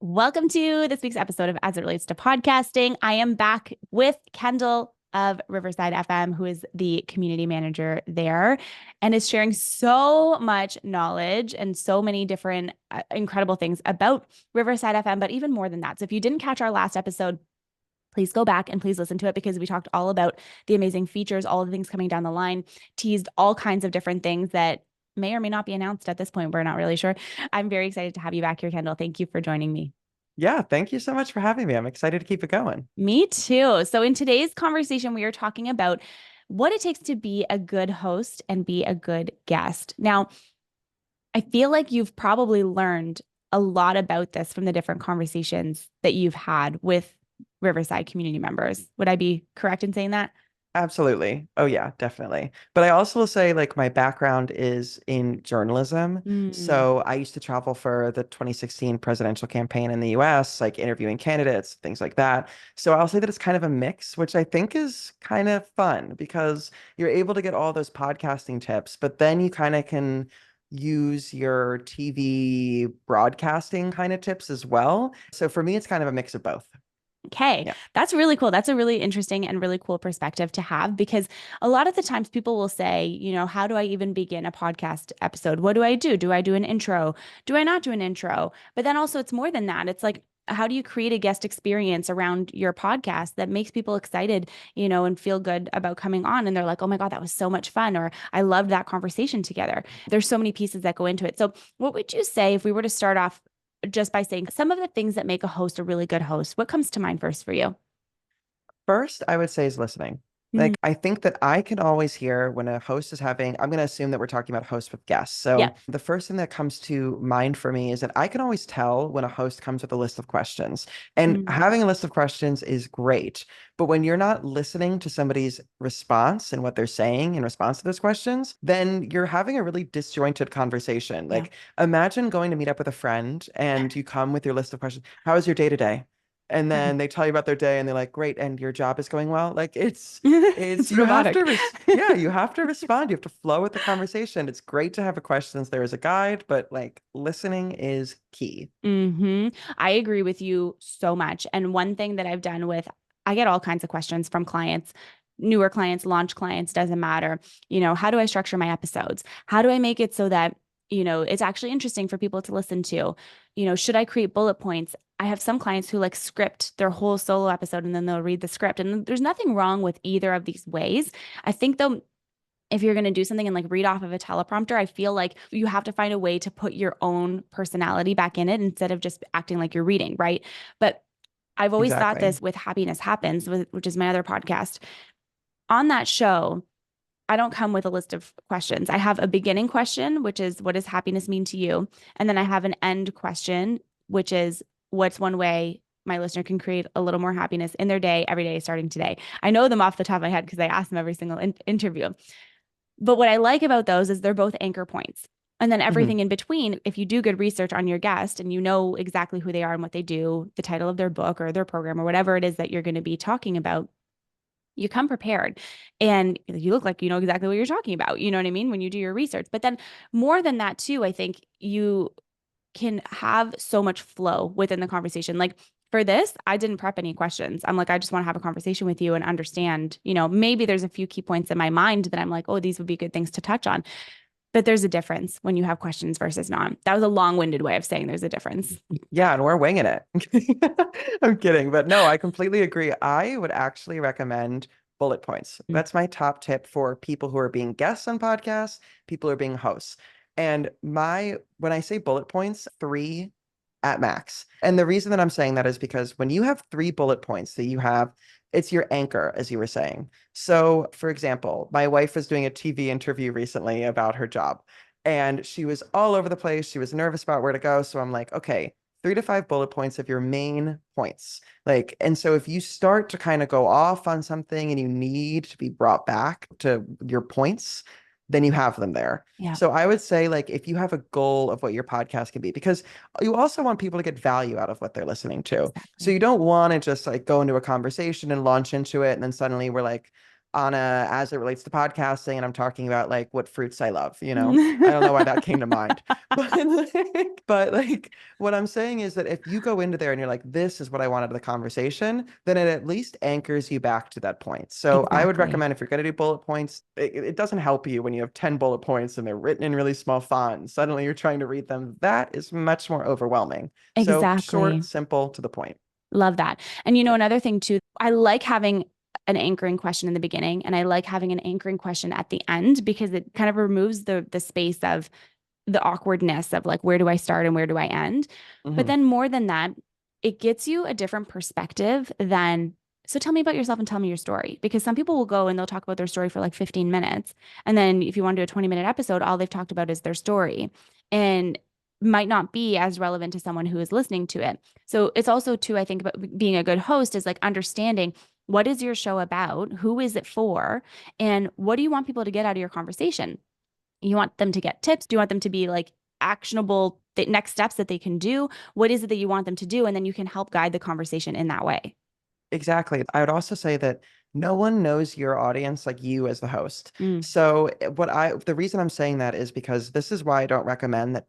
Welcome to this week's episode of As It Relates to Podcasting. I am back with Kendall of Riverside FM, who is the community manager there and is sharing so much knowledge and so many different incredible things about Riverside FM, but even more than that. So if you didn't catch our last episode, please go back and please listen to it because we talked all about the amazing features, all the things coming down the line, teased all kinds of different things that may or may not be announced at this point. We're not really sure. I'm very excited to have you back here, Kendall. Thank you for joining me. Yeah, thank you so much for having me. I'm excited to keep it going. Me too. So in today's conversation, we are talking about what it takes to be a good host and be a good guest. Now, I feel like you've probably learned a lot about this from the different conversations that you've had with Riverside community members. Would I be correct in saying that? Absolutely. Oh yeah, definitely. But I also will say like my background is in journalism. Mm, So I used to travel for the 2016 presidential campaign in the US, like interviewing candidates, things like that. So I'll say that it's kind of a mix, which I think is kind of fun because you're able to get all those podcasting tips, but then you kind of can use your TV broadcasting kind of tips as well. So for me, it's kind of a mix of both. Okay, Yeah. that's really cool. That's a really interesting and really cool perspective to have because a lot of the times people will say, how do I even begin a podcast episode? What do I do? Do I do an intro? Do I not do an intro? But then also, it's more than that. It's like, how do you create a guest experience around your podcast that makes people excited, and feel good about coming on? And they're like, oh my God, that was so much fun. Or I loved that conversation together. There's so many pieces that go into it. So, what would you say if we were to start off just by saying some of the things that make a host a really good host? What comes to mind first for you? First, I would say is listening. Mm, Like, I think that I can always hear when a host is having, I'm going to assume that we're talking about hosts with guests. yeah. So, the first thing that comes to mind for me is that I can always tell when a host comes with a list of questions. And Mm, having a list of questions is great. But when you're not listening to somebody's response and what they're saying in response to those questions, then you're having a really disjointed conversation. yeah. Like, imagine going to meet up with a friend and you come with your list of questions. How was your day today? And then they tell you about their day and they're like, great, and your job is going well. Like it's It's you have robotic. to yeah, you have to respond. You have to flow with the conversation. It's great to have a questions there as a guide, but like listening is key. I agree with you so much. And one thing that I've done I get all kinds of questions from clients, newer clients, launch clients, doesn't matter. How do I structure my episodes? How do I make it so that, it's actually interesting for people to listen to? Should I create bullet points? I have some clients who like script their whole solo episode and then they'll read the script. And there's nothing wrong with either of these ways. I think though, if you're going to do something and like read off of a teleprompter, I feel like you have to find a way to put your own personality back in it instead of just acting like you're reading, right? But I've always thought Exactly. this with Happiness Happens, which is my other podcast. On that show, I don't come with a list of questions. I have a beginning question, which is what does happiness mean to you? And then I have an end question, which is what's one way my listener can create a little more happiness in their day every day starting today. I know them off the top of my head because I ask them every single interview. But what I like about those is they're both anchor points. And then Mhm. everything in between, if you do good research on your guest and you know exactly who they are and what they do, the title of their book or their program or whatever it is that you're going to be talking about, you come prepared and you look like you know exactly what you're talking about. You know what I mean? When you do your research. But then more than that, too, I think you can have so much flow within the conversation. Like for this, I didn't prep any questions. I'm like, I just want to have a conversation with you and understand, maybe there's a few key points in my mind that I'm like, oh, these would be good things to touch on. But there's a difference when you have questions versus not. That was a long-winded way of saying there's a difference. Yeah, and we're winging it. I'm kidding, but no, I completely agree. I would actually recommend bullet points. Mm, That's my top tip for people who are being guests on podcasts, people who are being hosts. And when I say bullet points, three at max. And the reason that I'm saying that is because when you have three bullet points that you have, it's your anchor, as you were saying. So, for example, my wife was doing a TV interview recently about her job, and she was all over the place. She was nervous about where to go. So I'm like, okay, 3 to 5 bullet points of your main points. Like, and so if you start to kind of go off on something and you need to be brought back to your points, then you have them there. yeah. So I would say, like, if you have a goal of what your podcast can be, because you also want people to get value out of what they're listening to. So Exactly. you don't want to just like go into a conversation and launch into it. And then suddenly we're like, as it relates to podcasting, and I'm talking about like what fruits I love, I don't know why that came to mind. But what I'm saying is that if you go into there and you're like, this is what I wanted of the conversation, then it at least anchors you back to that point. So I would Exactly. recommend, if you're going to do bullet points, it doesn't help you when you have 10 bullet points and they're written in really small font and suddenly you're trying to read them. That is much more overwhelming. So short, Exactly. simple, to the point. Love that. And another thing too, I like having an anchoring question in the beginning and I like having an anchoring question at the end because it kind of removes the space of the awkwardness of like, where do I start and where do I end? But Mhm. then more than that, it gets you a different perspective than, so tell me about yourself and tell me your story. Because some people will go and they'll talk about their story for like 15 minutes. And then if you want to do a 20-minute episode, all they've talked about is their story and might not be as relevant to someone who is listening to it. So it's also too, I think, about being a good host is like understanding what is your show about? Who is it for? And what do you want people to get out of your conversation? You want them to get tips? Do you want them to be like actionable next steps that they can do? What is it that you want them to do? And then you can help guide the conversation in that way. Exactly. I would also say that no one knows your audience like you as the host. Mm, So the reason I'm saying that is because this is why I don't recommend that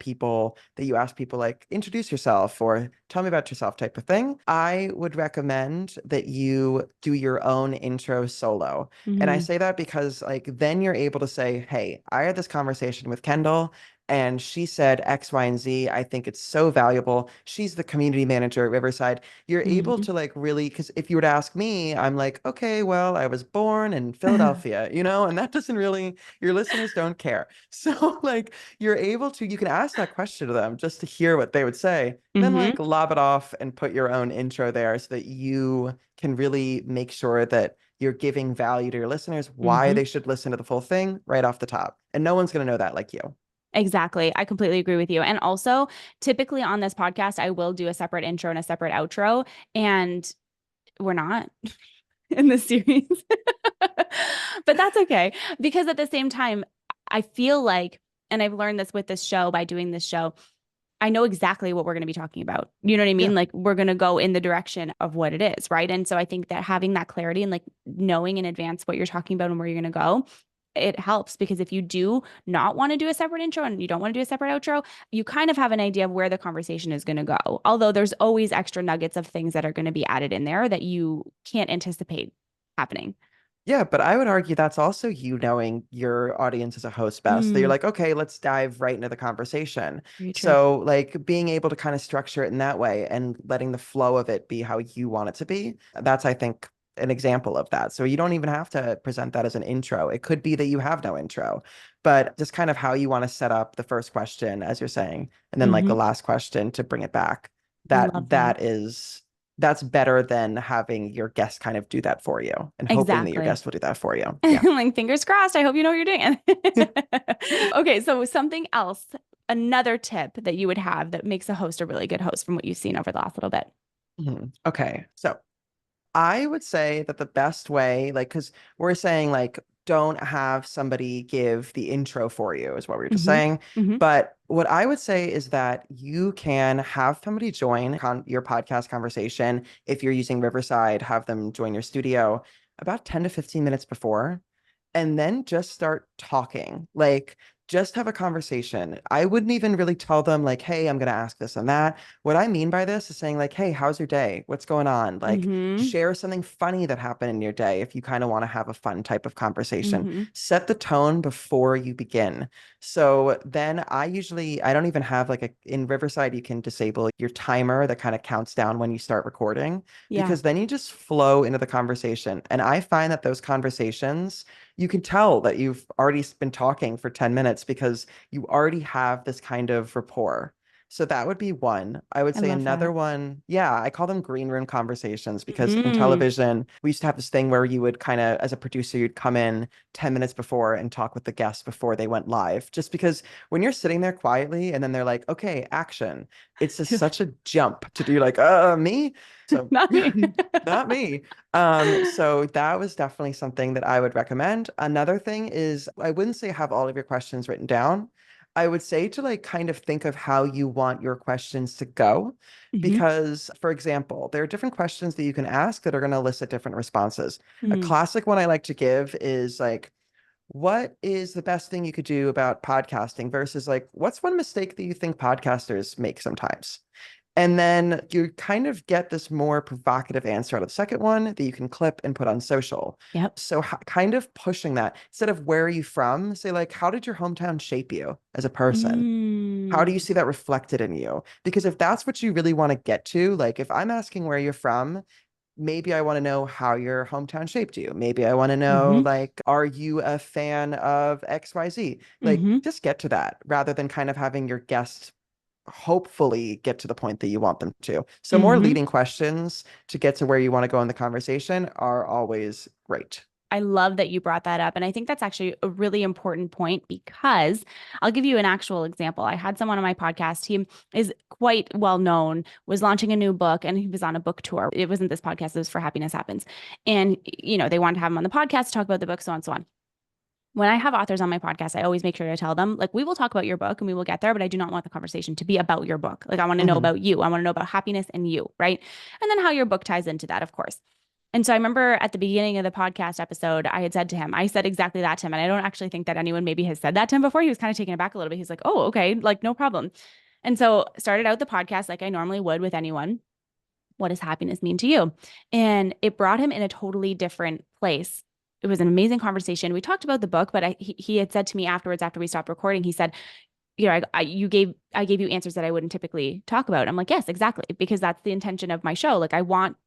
you ask people like, introduce yourself or tell me about yourself type of thing. I would recommend that you do your own intro solo. And I hmm say that because like, then you're able to say, hey, I had this conversation with Kendall and she said X, Y, and Z. I think it's so valuable. She's the community manager at Riverside. You're able hmm to like really, because if you were to ask me, I'm like, okay, well, I was born in Philadelphia, and that doesn't really, your listeners don't care. So like you can ask that question to them just to hear what they would say, then hmm like lob it off and put your own intro there so that you can really make sure that you're giving value to your listeners, why hmm they should listen to the full thing right off the top. And no one's going to know that like you. Exactly. I completely agree with you. And also, typically on this podcast, I will do a separate intro and a separate outro, and we're not in this series. But that's okay because at the same time, I feel like, and I've learned this with this show by doing this show, I know exactly what we're going to be talking about. You know what I Yeah. mean? Like we're going to go in the direction of what it is, right? And so I think that having that clarity and like knowing in advance what you're talking about and where you're going to go, it helps because if you do not want to do a separate intro and you don't want to do a separate outro, you kind of have an idea of where the conversation is going to go. Although there's always extra nuggets of things that are going to be added in there that you can't anticipate happening. Yeah, but I would argue that's also you knowing your audience as a host best. That you're Mm, like, okay, let's dive right into the conversation. very true. So, like, being able to kind of structure it in that way and letting the flow of it be how you want it to be, that's, I think, an example of that. So, you don't even have to present that as an intro. It could be that you have no intro, but just kind of how you want to set up the first question, as you're saying, and then like the Hmm last question to bring it back. That Love that. that is that's better than having your guest kind of do that for you and hoping that your Exactly. guest will do that for you. Yeah. Like fingers crossed. I hope you know what you're doing. Okay, so something else, another tip that you would have that makes a host a really good host from what you've seen over the last little bit. Okay. So I would say that the best way, like, because we're saying, like, don't have somebody give the intro for you, is what we were just Hmm saying. hmm But what I would say is that you can have somebody join your podcast conversation. If you're using Riverside, have them join your studio about 10 to 15 minutes before, and then just start talking. Like, just have a conversation. I wouldn't even really tell them, like, hey, I'm going to ask this and that. What I mean by this is saying, like, hey, how's your day? What's going on? Like, hmm share something funny that happened in your day if you kind of want to have a fun type of conversation. hmm Set the tone before you begin. So then I don't even have like in Riverside, you can disable your timer that kind of counts down when you start recording, Yeah, because then you just flow into the conversation. And I find that those conversations, you can tell that you've already been talking for 10 minutes because you already have this kind of rapport. So that would be one. I would I say love another that. one, yeah, I call them green room conversations because in Mm. television, we used to have this thing where you would kind of, as a producer, you'd come in 10 minutes before and talk with the guests before they went live. Just because when you're sitting there quietly and then they're like, okay, action, it's just You're such a jump to do like, me? like, So not me. not me. So that was definitely something that I would recommend. Another thing is I wouldn't say have all of your questions written down. I would say to like kind of think of how you want your questions to go. Mm-hmm. Because, for example, there are different questions that you can ask that are going to elicit different responses. A Mm-hmm. classic one I like to give is like, what is the best thing you could do about podcasting versus like, what's one mistake that you think podcasters make sometimes? And then you kind of get this more provocative answer out of the second one that you can clip and put on social. Yep. So kind of pushing that instead of where are you from, say like, how did your hometown shape you as a person? How do you Mm. see that reflected in you? Because if that's what you really want to get to, like if I'm asking where you're from, maybe I want to know how your hometown shaped you. Maybe I want to know, Mm-hmm. like, are you a fan of XYZ? Like, Mm-hmm. just get to that rather than kind of having your guest hopefully get to the point that you want them to. So, more Mm-hmm. leading questions to get to where you want to go in the conversation are always great. I love that you brought that up. And I think that's actually a really important point because I'll give you an actual example. I had someone on my podcast. He is quite well known, was launching a new book, and he was on a book tour. It wasn't this podcast, it was for Happiness Happens. And, they wanted to have him on the podcast to talk about the book, so on and so on. When I have authors on my podcast, I always make sure to tell them, like, we will talk about your book and we will get there, but I do not want the conversation to be about your book. Like, I want to know Hmm. about you. I want to know about happiness and you, right? And then how your book ties into that, of course. And so I remember at the beginning of the podcast episode, I had said to him, I said exactly that to him. And I don't actually think that anyone maybe has said that to him before. He was kind of taken aback a little bit. He's like, oh, okay, like no problem. And so started out the podcast like I normally would with anyone. What does happiness mean to you? And it brought him in a totally different place. It was an amazing conversation. We talked about the book, but he had said to me afterwards, after we stopped recording, he said, I gave you answers that I wouldn't typically talk about. I'm like, yes, exactly, because that's the intention of my show. Like I want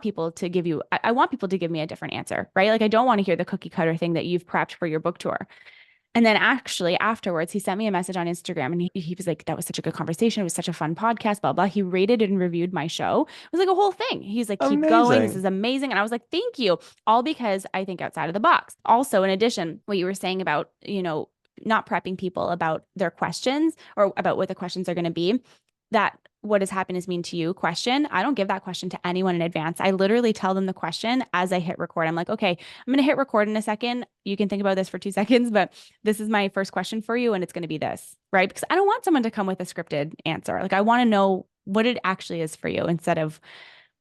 people to give you, I want people to give me a different answer, right? Like I don't want to hear the cookie cutter thing that you've prepped for your book tour. And then actually afterwards, he sent me a message on Instagram and he was like, that was such a good conversation. It was such a fun podcast, blah, blah. He rated and reviewed my show. It was like a whole thing. He's like, keep going. This Amazing. is amazing. And I was like, thank you. All because I think outside of the box. Also, in addition, what you were saying about, not prepping people about their questions or about what the questions are going to be, that what does happiness mean to you question. I don't give that question to anyone in advance. I literally tell them the question as I hit record. I'm like, okay, I'm going to hit record in a second. You can think about this for 2 seconds, but this is my first question for you. And it's going to be this, right? Because I don't want someone to come with a scripted answer. Like I want to know what it actually is for you instead of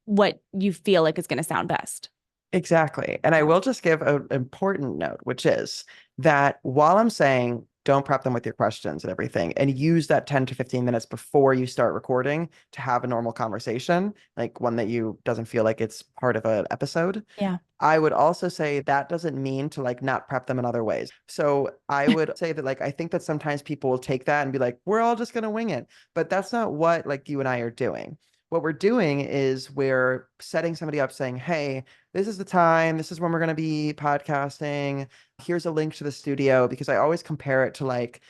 what you feel like is going to sound best. Exactly. And I Yeah. will just give an important note, which is that while I'm saying don't prep them with your questions and everything, and use that 10 to 15 minutes before you start recording to have a normal conversation, like one that you doesn't feel like it's part of an episode. Yeah. I would also say that doesn't mean to like not prep them in other ways. So I would say that like I think that sometimes people will take that and be like, we're all just gonna wing it. But that's not what like you and I are doing. What we're doing is we're setting somebody up saying, hey, this is the time, this is when we're gonna be podcasting. Here's a link to the studio because I always compare it to like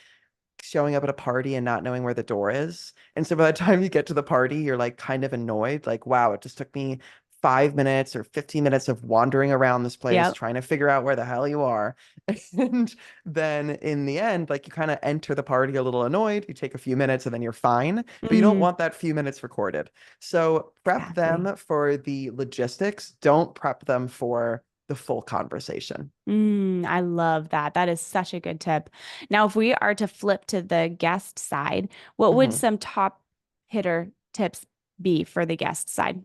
showing up at a party and not knowing where the door is. And so by the time you get to the party, you're like kind of annoyed, like, wow, it just took me 5 minutes or 15 minutes of wandering around this place Yeah. trying to figure out where the hell you are. And then in the end, like you kind of enter the party a little annoyed. You take a few minutes and then you're fine, but you don't Mm, want that few minutes recorded. So prep exactly. them for the logistics. Don't prep them for the full conversation. I love that. That is such a good tip. Now, if we are to flip to the guest side, what would Mhm. some top hitter tips be for the guest side?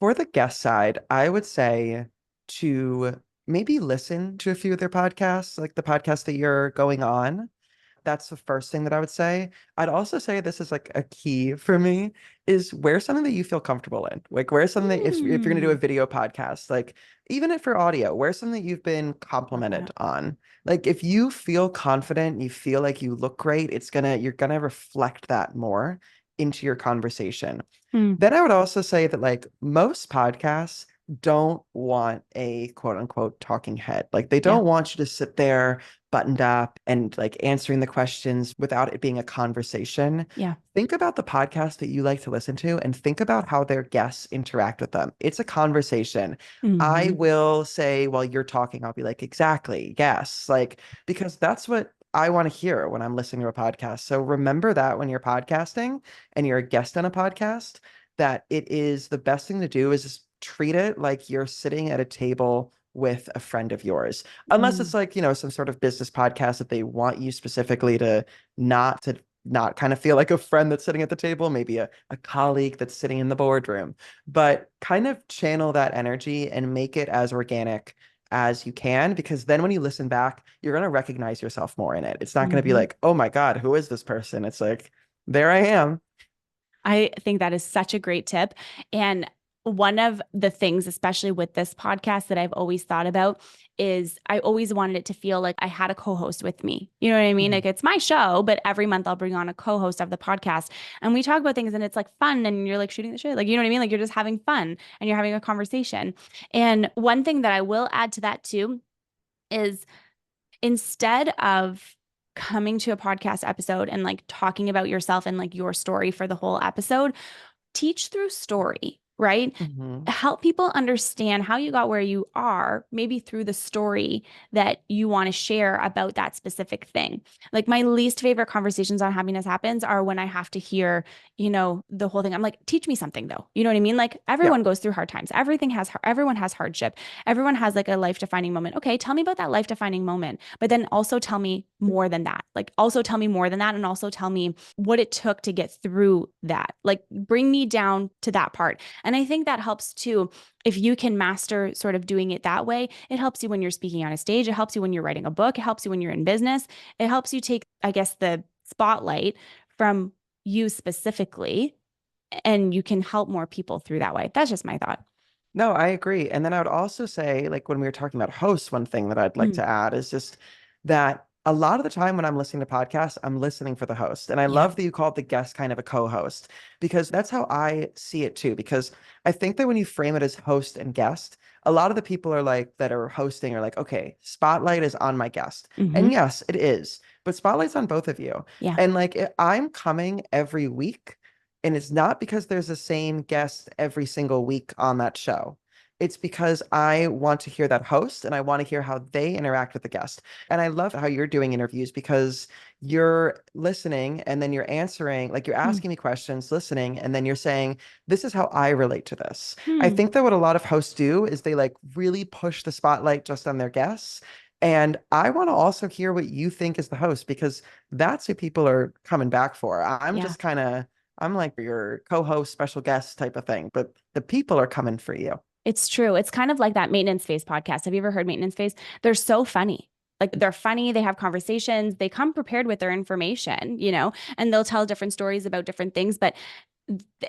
For the guest side, I would say to maybe listen to a few of their podcasts, like the podcast that you're going on. That's the first thing that I would say. I'd also say this is like a key for me is wear something that you feel comfortable in. Like wear something that if you're going to do a Mm, video podcast, like even if for audio, wear something that you've been love complimented that. on. Like if you feel confident, you feel like you look great, you're gonna reflect that more into your conversation. Mm, Then I would also say that like most podcasts don't want a quote unquote talking head. Like they yeah. don't want you to sit there buttoned up and like answering the questions without it being a conversation. Yeah. Think about the podcast that you like to listen to and think about how their guests interact with them. It's a conversation. I Hmm. will say while you're talking, I'll be like, exactly, yes. Like, because that's what I want to hear when I'm listening to a podcast. So remember that when you're podcasting and you're a guest on a podcast, that it is the best thing to do is just treat it like you're sitting at a table with a friend of yours, unless Mm. it's like, some sort of business podcast that they want you specifically to not kind of feel like a friend that's sitting at the table, maybe a colleague that's sitting in the boardroom, but kind of channel that energy and make it as organic as you can, because then when you listen back, you're going to recognize yourself more in it. It's not going to be Mhm. like, oh my God, who is this person? It's like, there I am. I think that is such a great tip. And one of the things, especially with this podcast, that I've always thought about is I always wanted it to feel like I had a co-host with me. You know what I mean? Mhm. Like it's my show, but every month I'll bring on a co-host of the podcast and we talk about things and it's like fun and you're like shooting the shit. Like, you know what I mean? Like you're just having fun and you're having a conversation. And one thing that I will add to that too is instead of coming to a podcast episode and like talking about yourself and like your story for the whole episode, teach through story, right? Mhm. Help people understand how you got where you are, maybe through the story that you want to share about that specific thing. Like my least favorite conversations on Happiness Happens are when I have to hear, the whole thing. I'm like, teach me something though. You know what I mean? Like Yeah. everyone goes through hard times. Everyone has hardship. Everyone has like a life defining moment. Okay, tell me about that life defining moment, but then also tell me more than that. Like also tell me more than that and also tell me what it took to get through that. Like bring me down to that part. And I think that helps too. If you can master sort of doing it that way, it helps you when you're speaking on a stage. It helps you when you're writing a book. It helps you when you're in business. It helps you take, I guess, the spotlight from you specifically, and you can help more people through that way. That's just my thought. No, I agree. And then I would also say, like when we were talking about hosts, one thing that I'd like Mm, to add is just that a lot of the time when I'm listening to podcasts, I'm listening for the host. And I yeah. love that you call the guest kind of a co-host, because that's how I see it too. Because I think that when you frame it as host and guest, a lot of the people are like that are hosting are like, okay, spotlight is on my guest. And Hmm. yes, it is, but spotlight's on both of you. Yeah. And like I'm coming every week. And it's not because there's the same guest every single week on that show. It's because I want to hear that host and I want to hear how they interact with the guest. And I love how you're doing interviews because you're listening and then you're answering, like you're Mm. asking me questions, listening, and then you're saying, this is how I relate to this. I Hmm. think that what a lot of hosts do is they like really push the spotlight just on their guests. And I want to also hear what you think as the host because that's who people are coming back for. I'm Yeah. just kind of I'm like your co-host, special guest type of thing, but the people are coming for you. It's true. It's kind of like that maintenance phase podcast. Have you ever heard maintenance phase? They're so funny. Like they're funny, they have conversations, they come prepared with their information, and they'll tell different stories about different things, but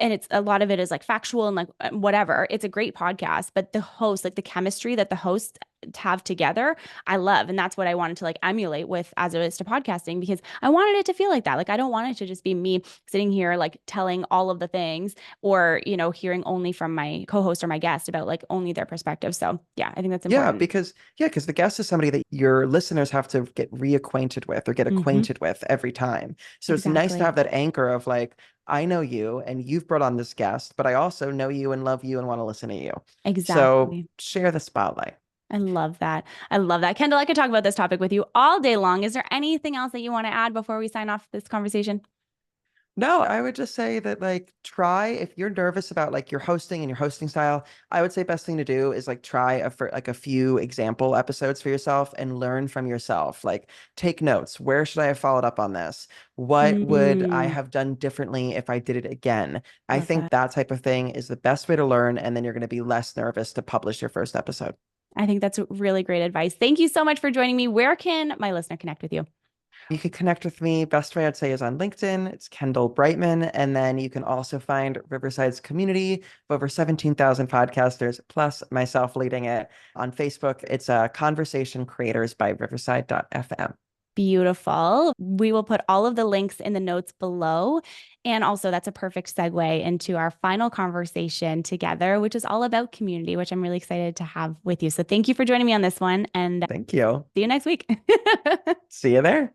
and it's a lot of it is like factual and like whatever. It's a great podcast, but the host, like the chemistry that the hosts have together, I love. And that's what I wanted to like emulate with as it is to podcasting because I wanted it to feel like that. Like I don't want it to just be me sitting here like telling all of the things or, hearing only from my co-host or my guest about like only their perspective. So yeah, I think that's Yeah, important. because the guest is somebody that your listeners have to get reacquainted with or get Hmm. acquainted with every time. So it's nice to Exactly. have that anchor of like, I know you and you've brought on this guest, but I also know you and love you and want to listen to you. So Exactly. share the spotlight. I love that. I love that. Kendall, I could talk about this topic with you all day long. Is there anything else that you want to add before we sign off this conversation? No, I would just say that like try if you're nervous about like your hosting and your hosting style, I would say best thing to do is like try for like a few example episodes for yourself and learn from yourself. Like take notes. Where should I have followed up on this? What would I Mm, have done differently if I did it again? I love think that. that type of thing is the best way to learn, and then you're going to be less nervous to publish your first episode. I think that's really great advice. Thank you so much for joining me. Where can my listener connect with you? You can connect with me. Best way I'd say is on LinkedIn. It's Kendall Breitman. And then you can also find Riverside's community of over 17,000 podcasters, plus myself leading it on Facebook. It's Conversation Creators by Riverside.fm. Beautiful. We will put all of the links in the notes below. And also, that's a perfect segue into our final conversation together, which is all about community, which I'm really excited to have with you. So, thank you for joining me on this one and Thank you. see you next week. See you there.